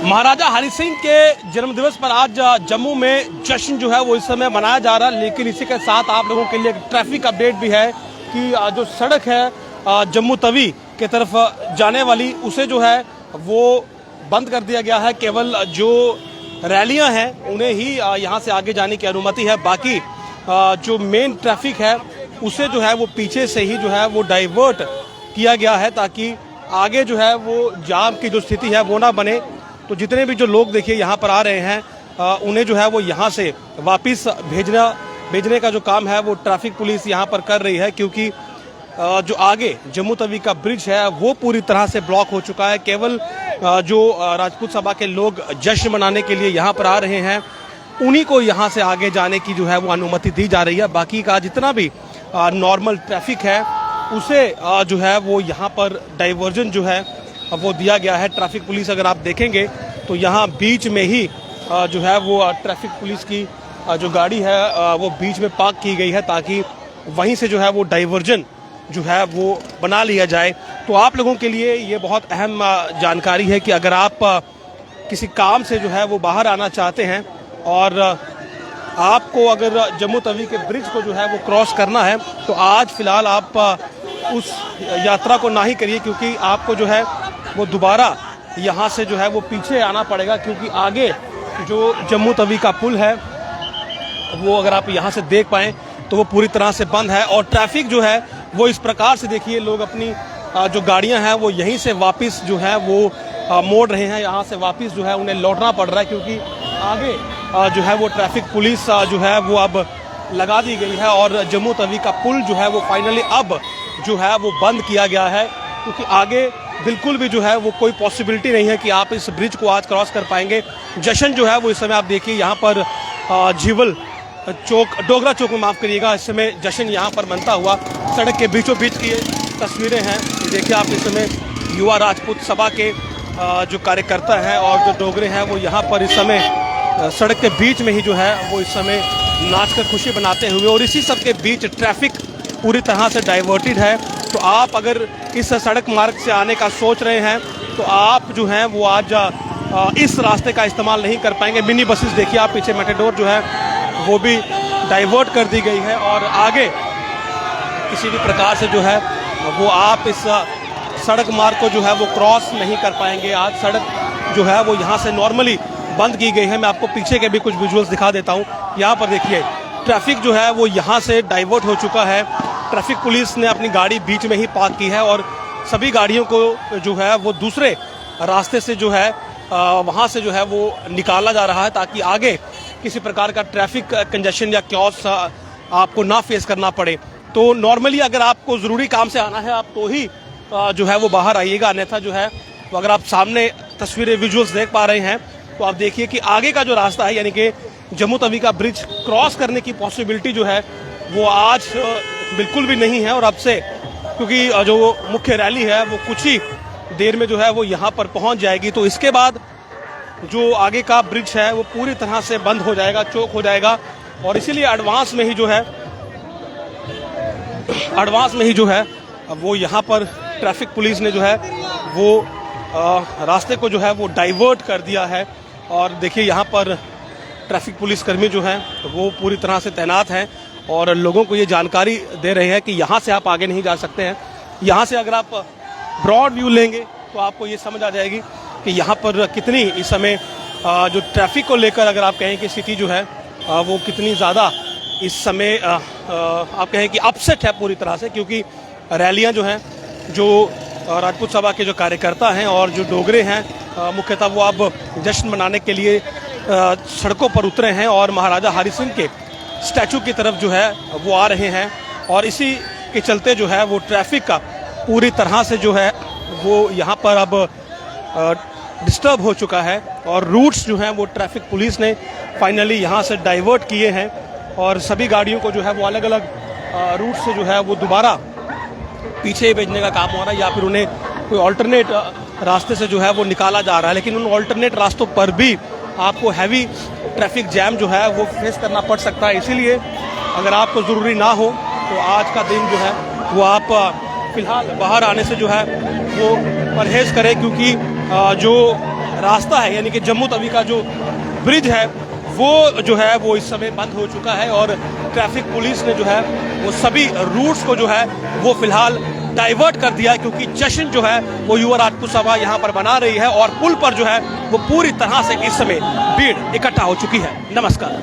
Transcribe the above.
महाराजा हरि सिंह के जन्मदिवस पर आज जम्मू में जश्न जो है वो इस समय मनाया जा रहा है। लेकिन इसी के साथ आप लोगों के लिए एक ट्रैफिक अपडेट भी है कि जो सड़क है जम्मू तवी के तरफ जाने वाली उसे जो है वो बंद कर दिया गया है। केवल जो रैलियां हैं उन्हें ही यहाँ से आगे जाने की अनुमति है। बाकी जो मेन ट्रैफिक है उसे जो है वो पीछे से ही जो है वो डाइवर्ट किया गया है ताकि आगे जो है वो जाम की जो स्थिति है वो ना बने। तो जितने भी जो लोग देखिए यहाँ पर आ रहे हैं उन्हें जो है वो यहाँ से वापस भेजने का जो काम है वो ट्रैफिक पुलिस यहाँ पर कर रही है, क्योंकि जो आगे जम्मू तवी का ब्रिज है वो पूरी तरह से ब्लॉक हो चुका है। केवल जो राजपूत सभा के लोग जश्न मनाने के लिए यहाँ पर आ रहे हैं उन्हीं को यहाँ से आगे जाने की जो है वो अनुमति दी जा रही है। बाकी का जितना भी नॉर्मल ट्रैफिक है उसे जो है वो यहाँ पर डाइवर्जन जो है वो दिया गया है। ट्रैफिक पुलिस अगर आप देखेंगे तो यहाँ बीच में ही जो है वो ट्रैफिक पुलिस की जो गाड़ी है वो बीच में पार्क की गई है ताकि वहीं से जो है वो डाइवर्जन जो है वो बना लिया जाए। तो आप लोगों के लिए ये बहुत अहम जानकारी है कि अगर आप किसी काम से जो है वो बाहर आना चाहते हैं और आपको अगर जम्मू तवी के ब्रिज को जो है वो क्रॉस करना है तो आज फिलहाल आप उस यात्रा को ना ही करिए, क्योंकि आपको जो है वो दोबारा यहाँ से जो है वो पीछे आना पड़ेगा, क्योंकि आगे जो जम्मू तवी का पुल है वो अगर आप यहाँ से देख पाएँ तो वो पूरी तरह से बंद है। और ट्रैफिक जो है वो इस प्रकार से देखिए, लोग अपनी जो गाड़ियाँ हैं वो यहीं से वापस जो है वो मोड़ रहे हैं, यहाँ से वापस जो है उन्हें लौटना पड़ रहा है, क्योंकि आगे जो है वो ट्रैफिक पुलिस जो है वो अब लगा दी गई है और जम्मू तवी का पुल जो है वो फाइनली अब जो है वो बंद किया गया है, क्योंकि आगे बिल्कुल भी जो है वो कोई पॉसिबिलिटी नहीं है कि आप इस ब्रिज को आज क्रॉस कर पाएंगे। जश्न जो है वो इस समय आप देखिए यहाँ पर झीवल चौक, डोगरा चौक में माफ़ करिएगा, इस समय जश्न यहाँ पर बनता हुआ सड़क के बीचों बीच की तस्वीरें हैं। देखिए आप इस समय युवा राजपूत सभा के जो कार्यकर्ता हैं और जो डोगरे हैं वो यहाँ पर इस समय सड़क के बीच में ही जो है वो इस समय नाच कर खुशी बनाते हुए, और इसी सब के बीच ट्रैफिक पूरी तरह से डाइवर्टेड है। तो आप अगर इस सड़क मार्ग से आने का सोच रहे हैं तो आप जो हैं वो आज इस रास्ते का इस्तेमाल नहीं कर पाएंगे। मिनी बसेस देखिए आप पीछे, मेटाडोर जो है वो भी डाइवर्ट कर दी गई है और आगे किसी भी प्रकार से जो है वो आप इस सड़क मार्ग को जो है वो क्रॉस नहीं कर पाएंगे। आज सड़क जो है वो यहाँ से नॉर्मली बंद की गई है। मैं आपको पीछे के भी कुछ विजुअल्स दिखा देता हूँ। यहाँ पर देखिए ट्रैफिक जो है वो यहाँ से डाइवर्ट हो चुका है। ट्रैफिक पुलिस ने अपनी गाड़ी बीच में ही पार्क की है और सभी गाड़ियों को जो है वो दूसरे रास्ते से जो है वहाँ से जो है वो निकाला जा रहा है ताकि आगे किसी प्रकार का ट्रैफिक कंजेशन या क्योस आपको ना फेस करना पड़े। तो नॉर्मली अगर आपको ज़रूरी काम से आना है आप तो ही जो है वो बाहर आइएगा, अन्यथा जो है तो अगर आप सामने तस्वीरें विजुअल्स देख पा रहे हैं तो आप देखिए कि आगे का जो रास्ता है यानी कि जम्मू तवी का ब्रिज क्रॉस करने की पॉसिबिलिटी जो है वो आज बिल्कुल भी नहीं है। और अब से क्योंकि जो मुख्य रैली है वो कुछ ही देर में जो है वो यहाँ पर पहुँच जाएगी, तो इसके बाद जो आगे का ब्रिज है वो पूरी तरह से बंद हो जाएगा, चौक हो जाएगा। और इसीलिए एडवांस में ही जो है वो यहाँ पर ट्रैफिक पुलिस ने जो है वो रास्ते को जो है वो डाइवर्ट कर दिया है। और देखिए यहाँ पर ट्रैफिक पुलिसकर्मी जो हैं वो पूरी तरह से तैनात हैं और लोगों को ये जानकारी दे रहे हैं कि यहाँ से आप आगे नहीं जा सकते हैं। यहाँ से अगर आप ब्रॉड व्यू लेंगे तो आपको ये समझ आ जाएगी कि यहाँ पर कितनी इस समय जो ट्रैफिक को लेकर अगर आप कहें कि स्थिति जो है वो कितनी ज़्यादा इस समय आप कहें कि अपसेट है पूरी तरह से, क्योंकि रैलियाँ जो हैं जो राजपूत सभा के जो कार्यकर्ता हैं और जो डोगरे हैं मुख्यतः वो अब जश्न मनाने के लिए सड़कों पर उतरे हैं और महाराजा हरि सिंह के स्टैचू की तरफ जो है वो आ रहे हैं। और इसी के चलते जो है वो ट्रैफिक का पूरी तरह से जो है वो यहाँ पर अब डिस्टर्ब हो चुका है और रूट्स जो हैं वो ट्रैफिक पुलिस ने फाइनली यहाँ से डाइवर्ट किए हैं और सभी गाड़ियों को जो है वो अलग अलग रूट से जो है वो दोबारा पीछे भेजने का काम हो रहा है या फिर उन्हें कोई ऑल्टरनेट रास्ते से जो है वो निकाला जा रहा है। लेकिन उन ऑल्टरनेट रास्तों पर भी आपको हैवी ट्रैफिक जैम जो है वो फेस करना पड़ सकता है। इसीलिए अगर आपको ज़रूरी ना हो तो आज का दिन जो है वो आप फिलहाल बाहर आने से जो है वो परहेज़ करें, क्योंकि जो रास्ता है यानी कि जम्मू तवी का जो ब्रिज है वो जो है वो इस समय बंद हो चुका है और ट्रैफिक पुलिस ने जो है वो सभी रूट्स को जो है वो फिलहाल डाइवर्ट कर दिया, क्योंकि जश्न जो है वो युवा राजपूत सभा यहाँ पर बना रही है और पुल पर जो है वो पूरी तरह से इस समय भीड़ इकट्ठा हो चुकी है। नमस्कार।